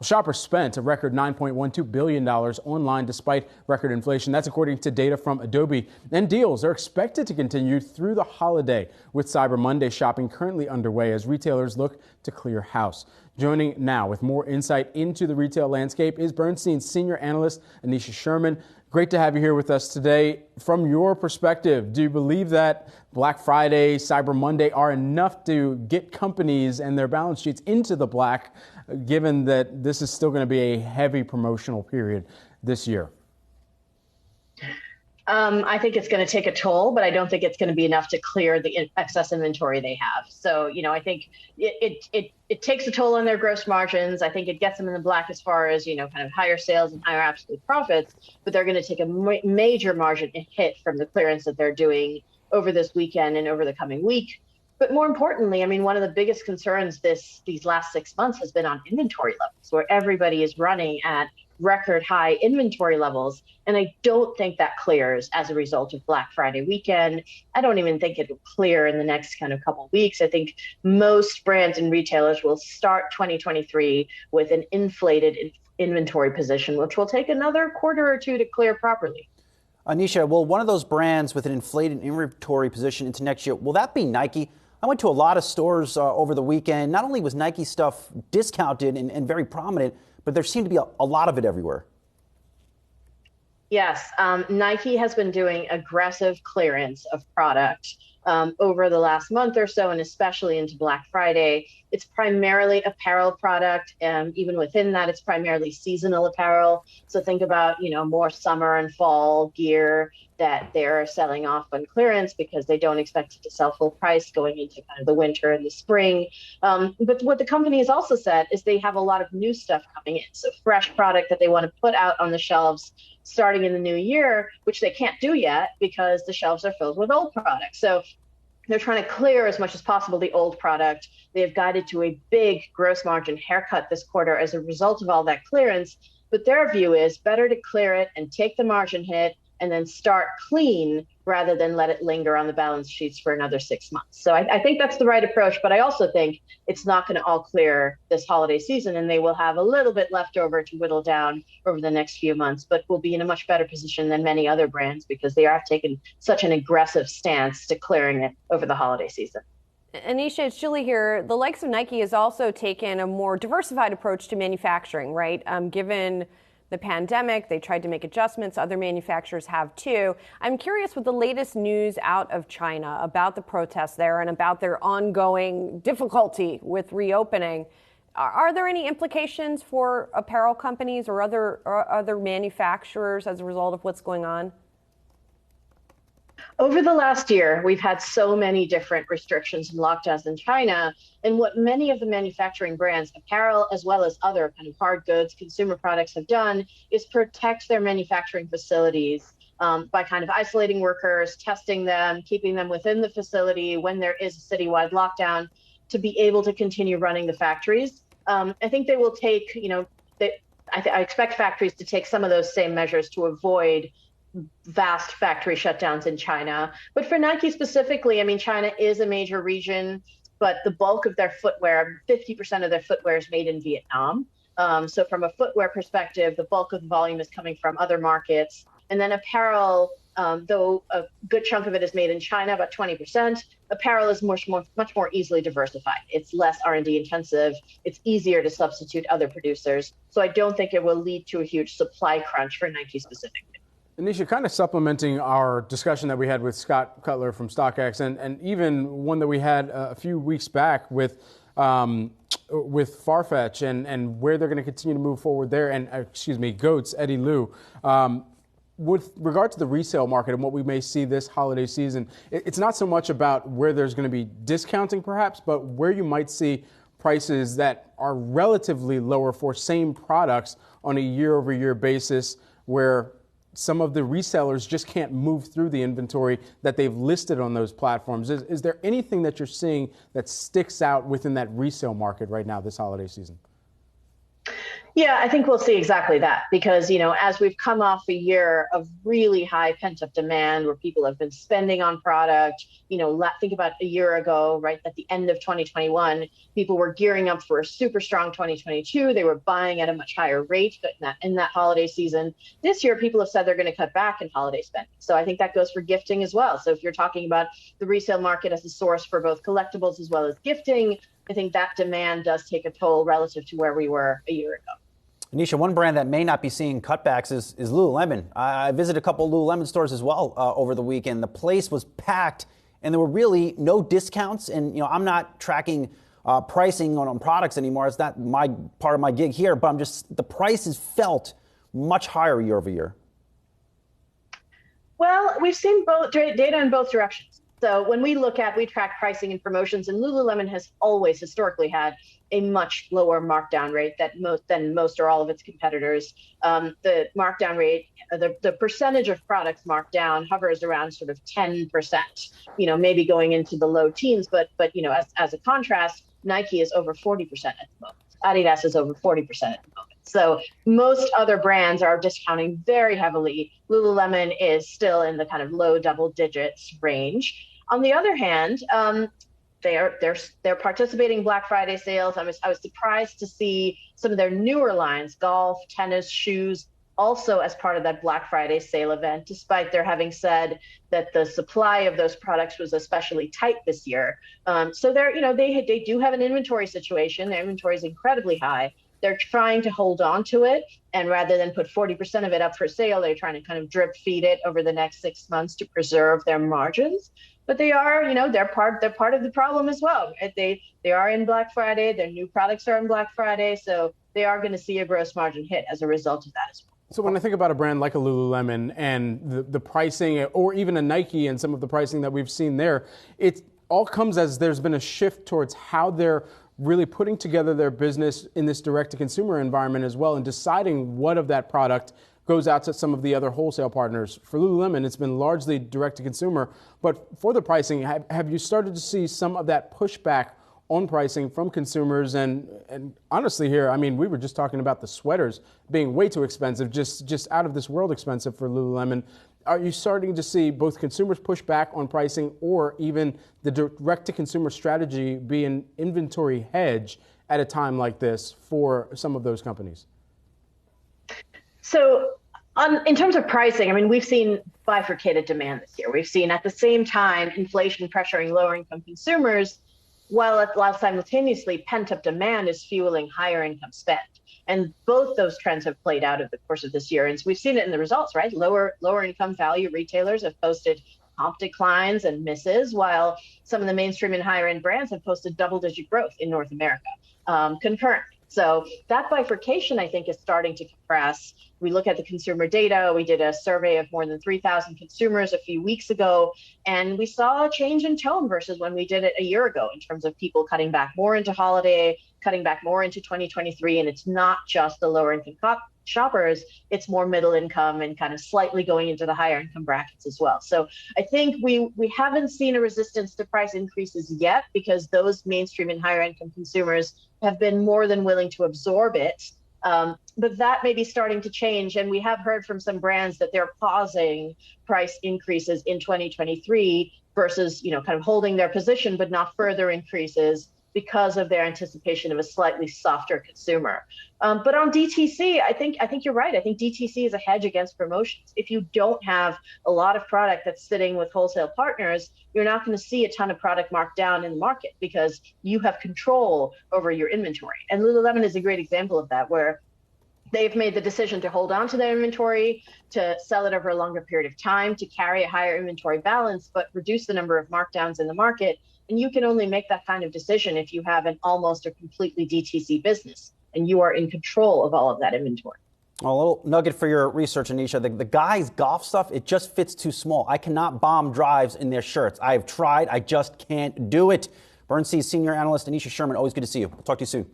Shoppers spent a record $9.12 billion online despite record inflation. That's according to data from Adobe. And deals are expected to continue through the holiday, with Cyber Monday shopping currently underway as retailers look to clear house. Joining now with more insight into the retail landscape is Bernstein's Senior Analyst Aneesha Sherman. Great to have you here with us today. From your perspective, do you believe that Black Friday, Cyber Monday are enough to get companies and their balance sheets into the black, given that this is still going to be a heavy promotional period this year? I think it's going to take a toll, but I don't think it's going to be enough to clear the excess inventory they have. So, I think it takes a toll on their gross margins. I think it gets them in the black as far as, kind of higher sales and higher absolute profits, but they're going to take a major margin hit from the clearance that they're doing over this weekend and over the coming week. But more importantly, one of the biggest concerns these last 6 months has been on inventory levels, where everybody is running at record high inventory levels. And I don't think that clears as a result of Black Friday weekend. I don't even think it will clear in the next kind of couple of weeks. I think most brands and retailers will start 2023 with an inflated inventory position, which will take another quarter or two to clear properly. Aneesha, will one of those brands with an inflated inventory position into next year, will that be Nike? I went to a lot of stores over the weekend. Not only was Nike stuff discounted and very prominent, but there seemed to be a lot of it everywhere. Yes, Nike has been doing aggressive clearance of product over the last month or so, and especially into Black Friday. It's primarily apparel product, and even within that, it's primarily seasonal apparel. So think about, more summer and fall gear that they're selling off on clearance because they don't expect it to sell full price going into kind of the winter and the spring. But what the company has also said is they have a lot of new stuff coming in. So fresh product that they want to put out on the shelves starting in the new year, which they can't do yet because the shelves are filled with old products. So they're trying to clear as much as possible the old product. They have guided to a big gross margin haircut this quarter as a result of all that clearance. But their view is better to clear it and take the margin hit and then start clean rather than let it linger on the balance sheets for another 6 months. So I think that's the right approach, but I also think it's not going to all clear this holiday season, and they will have a little bit left over to whittle down over the next few months, but will be in a much better position than many other brands because they have taken such an aggressive stance to clearing it over the holiday season. Aneesha, it's Julie here. The likes of Nike has also taken a more diversified approach to manufacturing, right? Given the pandemic, they tried to make adjustments. Other manufacturers have too. I'm curious with the latest news out of China about the protests there and about their ongoing difficulty with reopening. Are there any implications for apparel companies or other manufacturers as a result of what's going on? Over the last year, we've had so many different restrictions and lockdowns in China. And what many of the manufacturing brands, apparel as well as other kind of hard goods, consumer products have done is protect their manufacturing facilities by kind of isolating workers, testing them, keeping them within the facility when there is a citywide lockdown to be able to continue running the factories. I think they will take, I expect factories to take some of those same measures to avoid vast factory shutdowns in China. But for Nike specifically, China is a major region, but the bulk of their footwear, 50% of their footwear is made in Vietnam. So from a footwear perspective, the bulk of the volume is coming from other markets. And then apparel, though a good chunk of it is made in China, about 20%, apparel is much more easily diversified. It's less R&D intensive. It's easier to substitute other producers. So I don't think it will lead to a huge supply crunch for Nike specifically. Aneesha, kind of supplementing our discussion that we had with Scott Cutler from StockX and even one that we had a few weeks back with Farfetch and where they're going to continue to move forward there, and Goats, Eddie Liu. With regard to the resale market and what we may see this holiday season, it's not so much about where there's going to be discounting perhaps, but where you might see prices that are relatively lower for same products on a year-over-year basis where some of the resellers just can't move through the inventory that they've listed on those platforms. Is there anything that you're seeing that sticks out within that resale market right now this holiday season? Yeah, I think we'll see exactly that because, as we've come off a year of really high pent up demand where people have been spending on product, think about a year ago, right? At the end of 2021, people were gearing up for a super strong 2022. They were buying at a much higher rate in that holiday season. This year, people have said they're going to cut back in holiday spending. So I think that goes for gifting as well. So if you're talking about the resale market as a source for both collectibles as well as gifting, I think that demand does take a toll relative to where we were a year ago. Aneesha, one brand that may not be seeing cutbacks is Lululemon. I visited a couple of Lululemon stores as well over the weekend. The place was packed, and there were really no discounts. And I'm not tracking pricing on products anymore. It's not my part of my gig here, but the prices felt much higher year over year. Well, we've seen both data in both directions. So when we track pricing and promotions, and Lululemon has always historically had a much lower markdown rate than most or all of its competitors. The markdown rate, the percentage of products marked down hovers around sort of 10%, maybe going into the low teens. But as a contrast, Nike is over 40% at the moment. Adidas is over 40% at the moment. So most other brands are discounting very heavily. Lululemon is still in the kind of low double digits range. On the other hand, they're participating in Black Friday sales. I was surprised to see some of their newer lines, golf, tennis, shoes, also as part of that Black Friday sale event, despite their having said that the supply of those products was especially tight this year. So they do have an inventory situation. Their inventory is incredibly high. They're trying to hold on to it, and rather than put 40% of it up for sale, they're trying to kind of drip feed it over the next 6 months to preserve their margins. But they are, they're part of the problem as well. They are in Black Friday. Their new products are in Black Friday, so they are going to see a gross margin hit as a result of that as well. So when I think about a brand like a Lululemon and the pricing, or even a Nike and some of the pricing that we've seen there, it all comes as there's been a shift towards how they're really putting together their business in this direct-to-consumer environment as well, and deciding what of that product goes out to some of the other wholesale partners. For Lululemon, it's been largely direct-to-consumer, but for the pricing, have you started to see some of that pushback on pricing from consumers? And honestly here, I mean, we were just talking about the sweaters being way too expensive, just out of this world expensive for Lululemon. Are you starting to see both consumers push back on pricing, or even the direct-to-consumer strategy be an inventory hedge at a time like this for some of those companies? So in terms of pricing, I mean, we've seen bifurcated demand this year. We've seen at the same time inflation pressuring lower income consumers, while simultaneously pent-up demand is fueling higher income spend. And both those trends have played out over the course of this year. And so we've seen it in the results, right? Lower income value retailers have posted comp declines and misses, while some of the mainstream and higher end brands have posted double-digit growth in North America concurrently. So that bifurcation, I think, is starting to compress. We look at the consumer data. We did a survey of more than 3,000 consumers a few weeks ago, and we saw a change in tone versus when we did it a year ago in terms of people cutting back more into holiday, cutting back more into 2023. And it's not just the lower income shoppers, it's more middle income and kind of slightly going into the higher income brackets as well. So I think we haven't seen a resistance to price increases yet, because those mainstream and higher income consumers have been more than willing to absorb it. But that may be starting to change. And we have heard from some brands that they're pausing price increases in 2023 versus, kind of holding their position, but not further increases, because of their anticipation of a slightly softer consumer. But on DTC, I think you're right. I think DTC is a hedge against promotions. If you don't have a lot of product that's sitting with wholesale partners, you're not going to see a ton of product marked down in the market, because you have control over your inventory. And Lululemon is a great example of that, where they've made the decision to hold on to their inventory, to sell it over a longer period of time, to carry a higher inventory balance, but reduce the number of markdowns in the market. And you can only make that kind of decision if you have an almost or completely DTC business and you are in control of all of that inventory. A little nugget for your research, Aneesha. The guys' golf stuff, it just fits too small. I cannot bomb drives in their shirts. I have tried. I just can't do it. Bernstein Senior Analyst Aneesha Sherman, always good to see you. We'll talk to you soon.